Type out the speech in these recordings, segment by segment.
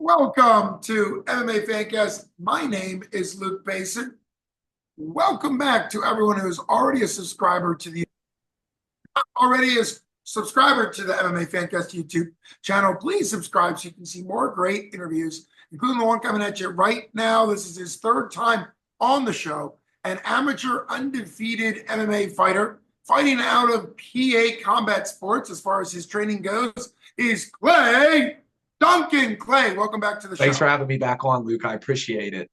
Welcome to MMA Fancast. My name is Luke Basin. Welcome back to everyone who is already a subscriber to the MMA Fancast YouTube channel. Please subscribe so you can see more great interviews, including the one coming at you right now. This is his third time on the show. An amateur undefeated MMA fighter fighting out of PA Combat Sports as far as his training goes is Clay Duncan. Clay, welcome back to the show. Thanks for having me back on, Luke. I appreciate it.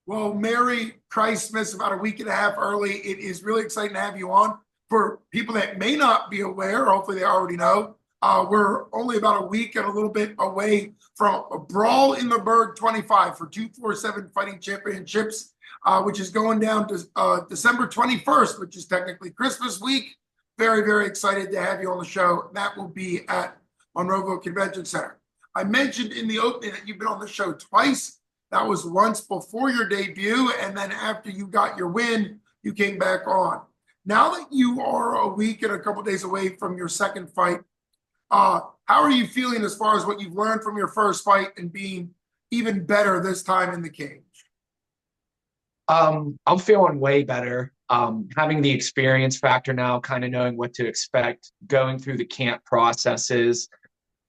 Well, Merry Christmas, about a week and a half early. It is really exciting to have you on. For people that may not be aware, hopefully they already know, we're only about a week and a little bit away from a Brawl in the Burgh 25 for 247 Fighting Championships, which is going down to December 21st, which is technically Christmas week. Very, very excited to have you on the show. That will be at Monroeville Convention Center. I mentioned in the opening that you've been on the show twice. That was once before your debut, and then after you got your win, you came back on. Now that you are a week and a couple days away from your second fight, how are you feeling as far as what you've learned from your first fight and being even better this time in the cage? I'm feeling way better. Having the experience factor now, kind of knowing what to expect, going through the camp processes,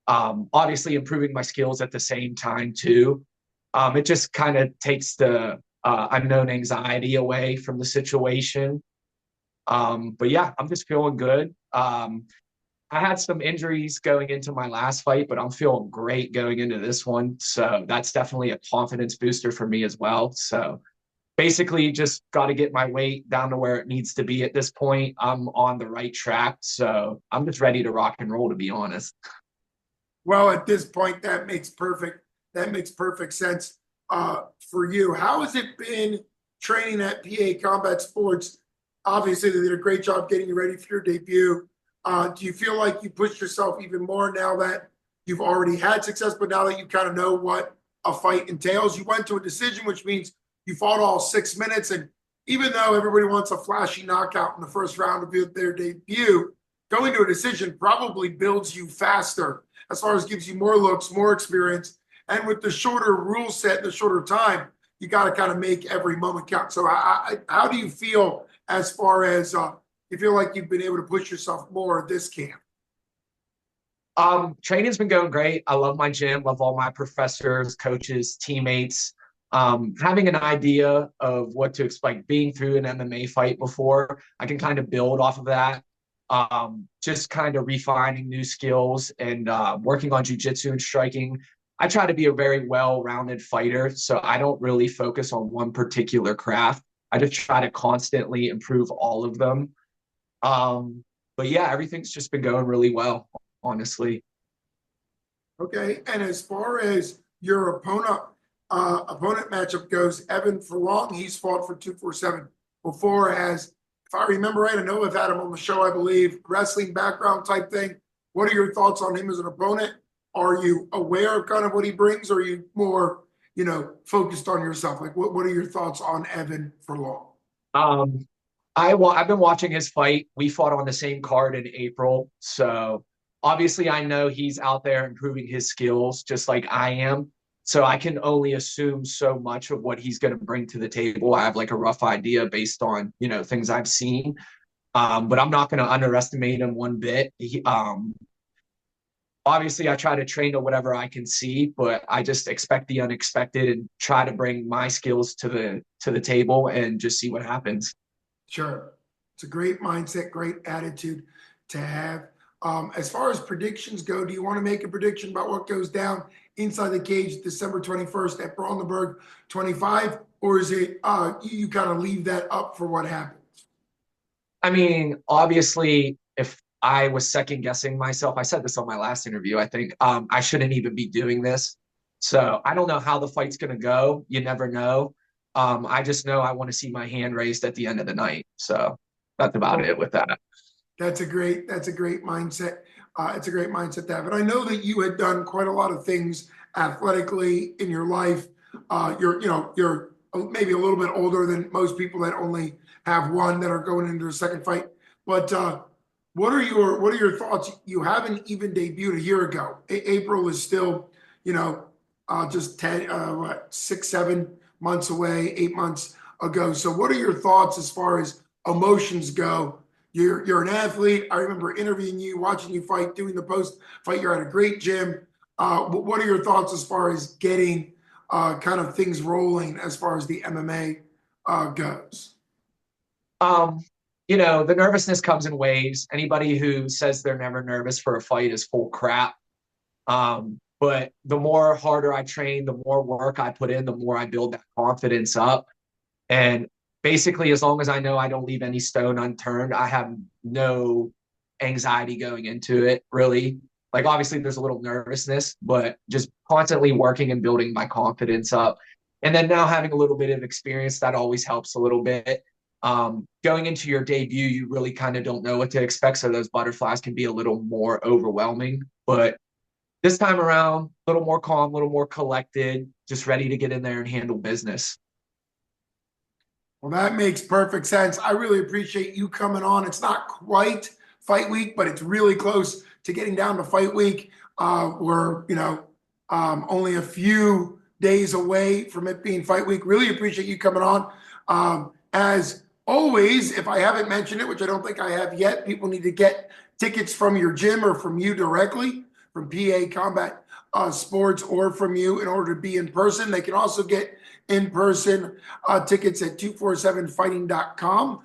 obviously improving my skills at the same time too. It just kind of takes the unknown anxiety away from the situation. But yeah, I'm just feeling good. I had some injuries going into my last fight, but I'm feeling great going into this one. So that's definitely a confidence booster for me as well. So basically just got to get my weight down to where it needs to be at this point. I'm on the right track. So I'm just ready to rock and roll, to be honest. Well, at this point, that makes perfect sense for you. How has it been training at PA Combat Sports? Obviously, they did a great job getting you ready for your debut. Do you feel like you pushed yourself even more now that you've already had success, but now that you kind of know what a fight entails? You went to a decision, which means you fought all 6 minutes. And even though everybody wants a flashy knockout in the first round of their debut, going to a decision probably builds you faster as far as gives you more looks, more experience. And with the shorter rule set, the shorter time, you got to kind of make every moment count. So how do you feel as far as you feel like you've been able to push yourself more this camp? Training's been going great. I love my gym, love all my professors, coaches, teammates. Having an idea of what to expect, being through an MMA fight before, I can kind of build off of that. Just kind of refining new skills and working on jiu-jitsu and striking. I try to be a very well-rounded fighter, so I don't really focus on one particular craft. I just try to constantly improve all of them. But yeah, everything's just been going really well, honestly. Okay, and as far as your opponent matchup goes, Evan Furlong, he's fought for 247 before, as if I remember right, I know I've had him on the show, I believe, wrestling background type thing. What are your thoughts on him as an opponent? Are you aware of kind of what he brings, or are you more, focused on yourself? Like, what are your thoughts on Evan Furlong? I've been watching his fight. We fought on the same card in April. So obviously I know he's out there improving his skills just like I am. So I can only assume so much of what he's going to bring to the table. I have like a rough idea based on, things I've seen. But I'm not going to underestimate him one bit. Obviously, I try to train to whatever I can see, but I just expect the unexpected and try to bring my skills to the table and just see what happens. Sure. It's a great mindset, great attitude to have. As far as predictions go, do you want to make a prediction about what goes down inside the cage December 21st at Brawl in the Burgh 25? Or is it you kind of leave that up for what happens? I mean, obviously, if I was second guessing myself, I said this on my last interview, I think I shouldn't even be doing this. So I don't know how the fight's going to go. You never know. I just know I want to see my hand raised at the end of the night. So that's about it with that. That's a great mindset. It's a great mindset to have. And I know that you had done quite a lot of things athletically in your life. You're maybe a little bit older than most people that only have one that are going into a second fight. But what are your thoughts? You haven't even debuted a year ago. April is still, just 6, 7 months away, 8 months ago. So what are your thoughts as far as emotions go? You're an athlete. I remember interviewing you, watching you fight, doing the post fight. You're at a great gym. What are your thoughts as far as getting kind of things rolling as far as the MMA goes? Um, the nervousness comes in waves. Anybody who says they're never nervous for a fight is full crap. But the more harder I train, the more work I put in, the more I build that confidence up. And basically, as long as I know I don't leave any stone unturned, I have no anxiety going into it, really. Like, obviously, there's a little nervousness, but just constantly working and building my confidence up. And then now having a little bit of experience, that always helps a little bit. Going into your debut, you really kind of don't know what to expect. So those butterflies can be a little more overwhelming. But this time around, a little more calm, a little more collected, just ready to get in there and handle business. Well, that makes perfect sense. I really appreciate you coming on. It's not quite fight week, but it's really close to getting down to fight week. We're, only a few days away from it being fight week. Really appreciate you coming on. As always, if I haven't mentioned it, which I don't think I have yet, people need to get tickets from your gym or from you directly, from PA Combat Sports, or from you in order to be in person. They can also get in-person tickets at 247fighting.com.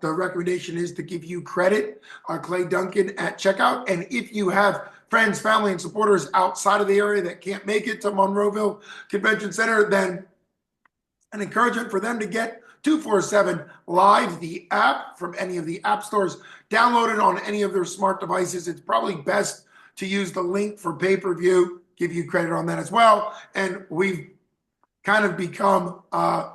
The recommendation is to give you credit, Clay Duncan, at checkout. And if you have friends, family, and supporters outside of the area that can't make it to Monroeville Convention Center, then an encouragement for them to get 247 Live, the app, from any of the app stores. Download it on any of their smart devices. It's probably best to use the link for pay-per-view. Give you credit on that as well. And we've kind of become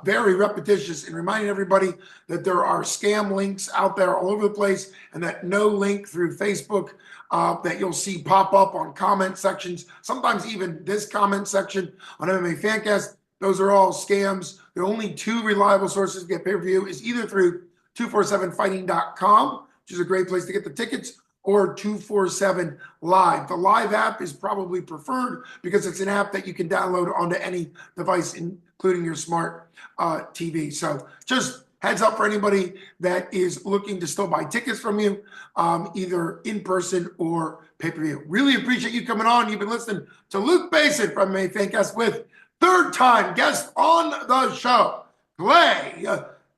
very repetitious in reminding everybody that there are scam links out there all over the place, and that no link through Facebook that you'll see pop up on comment sections, sometimes even this comment section on MMA Fancast, those are all scams. The only two reliable sources to get pay-per-view is either through 247fighting.com, which is a great place to get the tickets, or 247 Live. The Live app is probably preferred because it's an app that you can download onto any device, including your smart TV. So just heads up for anybody that is looking to still buy tickets from you, either in person or pay-per-view. Really appreciate you coming on. You've been listening to Luke Basin from MMA Fancast with third-time guest on the show, Clay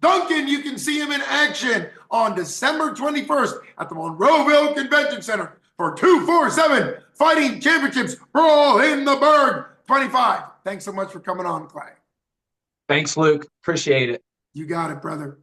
Duncan. You can see him in action on December 21st at the Monroeville Convention Center for 247 Fighting Championships Brawl in the Burgh 25. Thanks so much for coming on, Clay. Thanks, Luke. Appreciate it. You got it, brother.